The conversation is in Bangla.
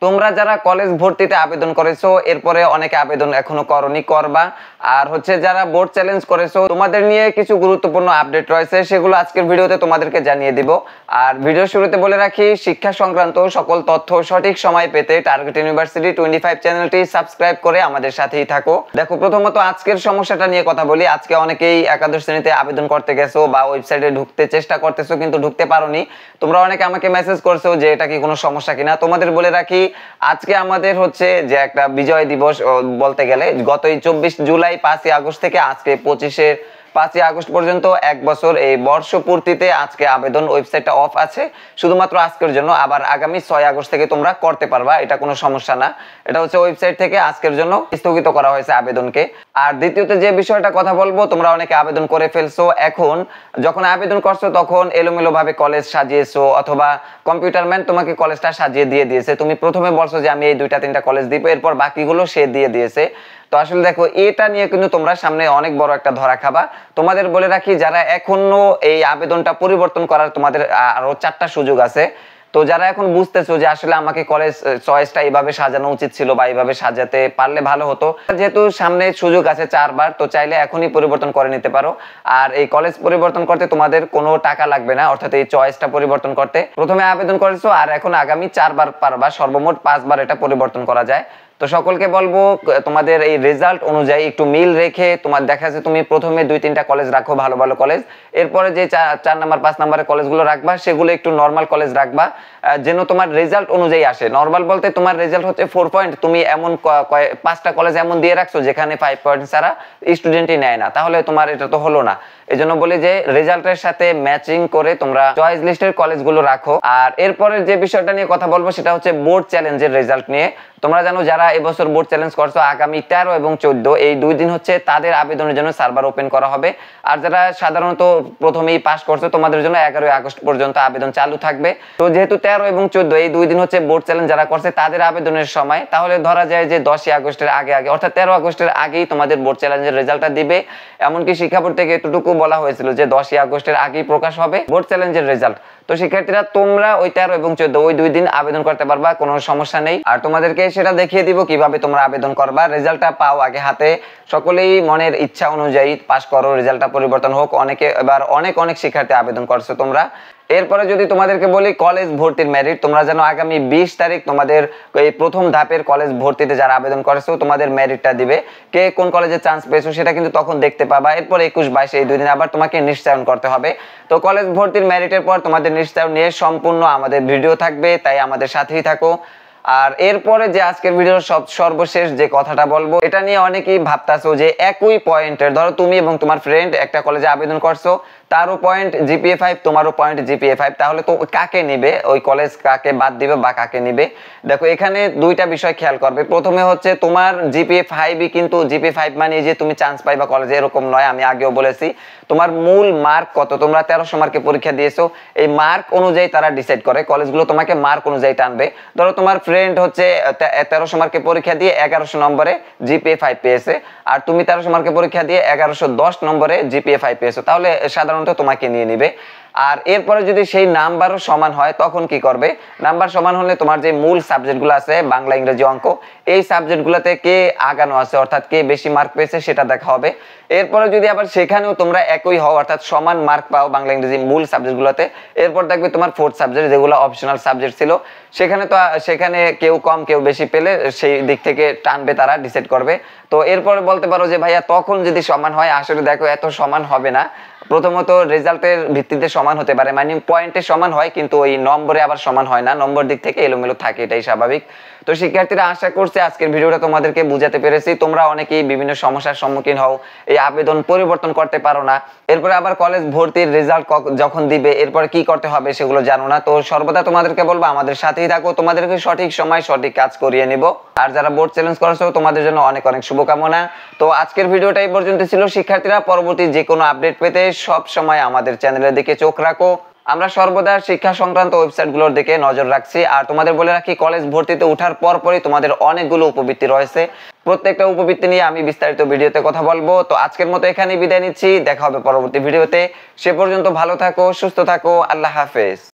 তোমরা যারা কলেজ ভর্তিতে আবেদন করেছো এরপরে অনেকে আবেদন এখনো করনি, করবা। আর হচ্ছে যারা বোর্ড চ্যালেঞ্জ করেছো তোমাদের নিয়ে কিছু গুরুত্বপূর্ণ আপডেট রয়েছে, সেগুলো আজকের ভিডিওতে তোমাদেরকে জানিয়ে দিব। আর ভিডিও শুরুতে বলে রাখি, শিক্ষা সংক্রান্ত সকল তথ্য সঠিক সময় পেতে টার্গেট ইউনিভার্সিটি 25 চ্যানেলটি সাবস্ক্রাইব করে আমাদের সাথেই থাকো। দেখো, প্রথমত আজকের সমস্যাটা নিয়ে কথা বলি। আজকে অনেকেই একাদশ শ্রেণীতে আবেদন করতে গেছো বা ওয়েবসাইটে ঢুকতে চেষ্টা করতেছো কিন্তু ঢুকতে পারোনি। তোমরা অনেকে আমাকে মেসেজ করছো যে এটা কি কোনো সমস্যা কিনা। তোমাদের বলে রাখি, আজকে আমাদের হচ্ছে যে একটা বিজয় দিবস বলতে গেলে, গত 24 জুলাই 5 আগস্ট থেকে আজকে 5 আগস্ট পর্যন্ত এক বছর এই বর্ষপূর্তিতে আজকে আবেদন ওয়েবসাইটটা অফ আছে শুধুমাত্র আজকের জন্য। আবার আগামী 6 আগস্ট থেকে তোমরা করতে পারবা, এটা কোনো সমস্যা না। এটা হচ্ছে ওয়েবসাইট থেকে আজকের জন্য স্থগিত করা হয়েছে আবেদনকে। আর দ্বিতীয়ত যে বিষয়টা কথা বলবো, তোমরা অনেকে আবেদন করে ফেলছো। এখন যখন আবেদন করছো তখন এলোমেলো ভাবে কলেজ সাজিয়েছো, অথবা কম্পিউটার ম্যান তোমাকে কলেজটা সাজিয়ে দিয়ে দিয়েছে। তুমি প্রথমে বলছো যে আমি এই 2-3টা কলেজ দিব, এরপর বাকিগুলো সে দিয়ে দিয়েছে। তো আসলে দেখো, এটা নিয়ে কিন্তু তোমরা সামনে অনেক বড় একটা ধরা খাবা। তোমাদের বলে রাখি, যারা এখনো এই আবেদনটা পরিবর্তন করার, তোমাদের আরো 4টা সুযোগ আছে। তো যারা এখন বুঝতেছো যে আসলে আমাকে কলেজ চয়েসটা এইভাবে সাজানো উচিত ছিল বা এইভাবে সাজাতে পারলে ভালো হতো, যেহেতু সামনে সুযোগ আছে 4বার, তো চাইলে এখনই পরিবর্তন করে নিতে পারো। আর এই কলেজ পরিবর্তন করতে তোমাদের কোনো টাকা লাগবে না, অর্থাৎ এই চয়েসটা পরিবর্তন করতে প্রথমে আবেদন করেছো আর এখন আগামী 4বার পারবা, সর্বমোট 5বার এটা পরিবর্তন করা যায়। তো সকলকে বলবো, তোমাদের এই রেজাল্ট অনুযায়ী একটু মিল রেখে, তোমার দেখা যাচ্ছে তুমি প্রথমে 2-3টা কলেজ রাখো, ভালো ভালো কলেজ। এরপরে যে 4 নাম্বার 5 নাম্বারের কলেজগুলো রাখবা, সেগুলো একটু নর্মাল কলেজ রাখবা, যেন তোমার রেজাল্ট অনুযায়ী আসে। নর্মাল বলতে তোমার রেজাল্ট হচ্ছে 4 পয়েন্ট, তুমি এমন 5টা কলেজ এমন দিয়ে রাখছো যেখানে 5 পয়েন্ট ছাড়া স্টুডেন্টই নেয় না, তাহলে তোমার এটা তো হলো না। এই জন্য বলি যে রেজাল্টের সাথে ম্যাচিং করে তোমরা চয়েস লিস্টের কলেজগুলো রাখো। আর এরপরে যে বিষয়টা নিয়ে কথা বলবো সেটা হচ্ছে বোর্ড চ্যালেঞ্জের রেজাল্ট নিয়ে। তোমরা জানো, যারা এবছর বোর্ড চ্যালেঞ্জ করছো, আগামী 13 এবং 14 এই 2 দিন হচ্ছে তাদের আবেদনের জন্য সার্ভার ওপেন করা হবে। আর যারা সাধারণত প্রথমেই পাস করছো, তোমাদের জন্য 11 আগস্ট পর্যন্ত আবেদন চালু থাকবে। তো যেহেতু 13 এবং 14 এই 2 দিন হচ্ছে বোর্ড চ্যালেঞ্জ যারা করছে তাদের আবেদনের সময়, তাহলে ধরা যায় যে 10 আগস্টের আগে অর্থাৎ 13 আগস্টের আগেই তোমাদের বোর্ড চ্যালেঞ্জের রেজাল্টটা দিবে। এমনকি শিক্ষা বোর্ড থেকে এতটুকু বলা হয়েছিল যে 10 আগস্টের আগেই প্রকাশ হবে বোর্ড চ্যালেঞ্জের রেজাল্ট। তো শিক্ষার্থীরা, তোমরা ওই 13 এবং 14 ওই 2 দিন আবেদন করতে পারবা, কোনো সমস্যা নেই। আর তোমাদেরকে সেটা দেখিয়ে দিব কিভাবে তোমরা আবেদন করবা। রেজাল্টটা পাও আগে হাতে, সকলেই মনের ইচ্ছা অনুযায়ী পাস করো, রেজাল্টটা পরিবর্তন হোক। অনেকে এবার অনেক শিক্ষার্থী আবেদন করছো তোমরা। এরপরে যদি তোমাদেরকে বলি কলেজ ভর্তির মেরিট, তোমরা জানো আগামী 20 তারিখ তোমাদের এই প্রথম ধাপের কলেজ ভর্তিতে যারা আবেদন করেছো তোমাদের মেরিটটা দিবে। কে কোন কলেজে চান্স পেয়েছো সেটা কিন্তু তখন দেখতে পাবা। এরপর 21-22 এই 2 দিন আবার তোমাকে নিশ্চয়ন করতে হবে। তো কলেজ ভর্তির মেরিটের পর তোমাদের নিশ্চয়ন নিয়ে সম্পূর্ণ আমাদের ভিডিও থাকবে, তাই আমাদের সাথেই থাকো। আর এরপরে যে আজকের ভিডিওর সর্বশেষ যে কথাটা বলবো, এটা নিয়ে অনেকেই ভাবতাছো যে একই পয়েন্টের, ধরো তুমি এবং তোমার ফ্রেন্ড একটা কলেজে আবেদন করছো, তারও পয়েন্ট GPA 5, তোমারও পয়েন্ট GPA 5, তাহলে তো কাকে নিবে ওই কলেজ, কাকে বাদ দিবে বা কাকে নিবে? দেখো, এখানে 2টা বিষয় খেয়াল করবে। প্রথমে হচ্ছে তোমার GPA 5ই, কিন্তু GPA 5 মানে যে তুমি চান্স পাইবা কলেজে এরকম নয়। আমি আগেও বলেছি, তোমার মূল মার্ক কত। তোমরা 1300 মার্কে পরীক্ষা দিয়েছো, এই মার্ক অনুযায়ী তারা ডিসাইড করে, কলেজগুলো তোমাকে মার্ক অনুযায়ী টানবে। ধরো তোমার ফ্রেন্ড হচ্ছে 1300 মার্কে পরীক্ষা দিয়ে 1100 নম্বরে GPA 5 পেয়েছে, আর তুমি 1300 মার্কে পরীক্ষা দিয়ে 1110 নম্বরে GPA 5 পেয়েছো, তাহলে সাধারণত তোমাকে নিয়ে নিবে। আর এরপরে যদি সেই নাম্বারও সমান হয় তখন কি করবে? নাম্বার সমান হলে তোমার যে মূল সাবজেক্টগুলো আছে, বাংলা, ইংরেজি, অঙ্ক, এই সাবজেক্টগুলোতে কে আগানো আছে, অর্থাৎ কে বেশি মার্ক পেয়েছে সেটা দেখা হবে। এরপরে যদি আবার সেখানেও তোমরা একই হও, অর্থাৎ সমান মার্ক পাও বাংলা, ইংরেজি মূল সাবজেক্টগুলোতে, এরপর দেখবে তোমার 4th সাবজেক্ট যেগুলো অপশনাল সাবজেক্ট ছিল, সেখানে কেউ কম কেউ বেশি পেলে সেই দিক থেকে টানবে, তারা ডিসাইড করবে। তো এরপরে বলতে পারো যে ভাইয়া তখন যদি সমান হয়, আসলে দেখো এত সমান হবে না। প্রথমত রেজাল্টের ভিত্তিতে সমান হতে পারে, মানে পয়েন্টে সমান হয়, কিন্তু ওই নম্বরে আবার সমান হয় না, নম্বর দিক থেকে এলোমেলো থাকে, এটাই স্বাভাবিক। তো শিক্ষার্থীরা, আশা করছি আজকের ভিডিওটা তোমাদেরকে বুঝাতে পেরেছি। তোমরা অনেকেই বিভিন্ন সমস্যার সম্মুখীন হও, এই আবেদন পরিবর্তন করতে পারো না, এরপরে আবার কলেজ ভর্তির রেজাল্ট যখন দিবে এরপরে কি করতে হবে সেগুলো জানো না। তো সর্বদা তোমাদেরকে বলবো আমাদের সাথেই থাকো, তোমাদেরকে সঠিক সময় সঠিক কাজ করিয়ে নিব। আর যারা বোর্ড চ্যালেঞ্জ করেছো তোমাদের জন্য অনেক শুভকামনা। তো আজকের ভিডিওটা এই পর্যন্ত ছিল। শিক্ষার্থীরা, পরবর্তী যে কোনো আপডেট পেতে সব সময় আমাদের চ্যানেলের দিকে চোখ রাখো। আমরা সর্বদা শিক্ষা সংক্রান্ত ওয়েবসাইটগুলোর দিকে নজর রাখছি। আর তোমাদের বলে রাখি, কলেজ ভর্তিতে ওঠার পরপরই তোমাদের অনেকগুলো উপবৃত্তি রয়েছে, প্রত্যেকটা উপবৃত্তি নিয়ে আমি বিস্তারিত ভিডিওতে কথা বলবো। তো আজকের মতো এখানেই বিদায় নিচ্ছি, দেখা হবে পরবর্তী ভিডিওতে। সে পর্যন্ত ভালো থাকো, সুস্থ থাকো, আল্লাহ হাফেজ।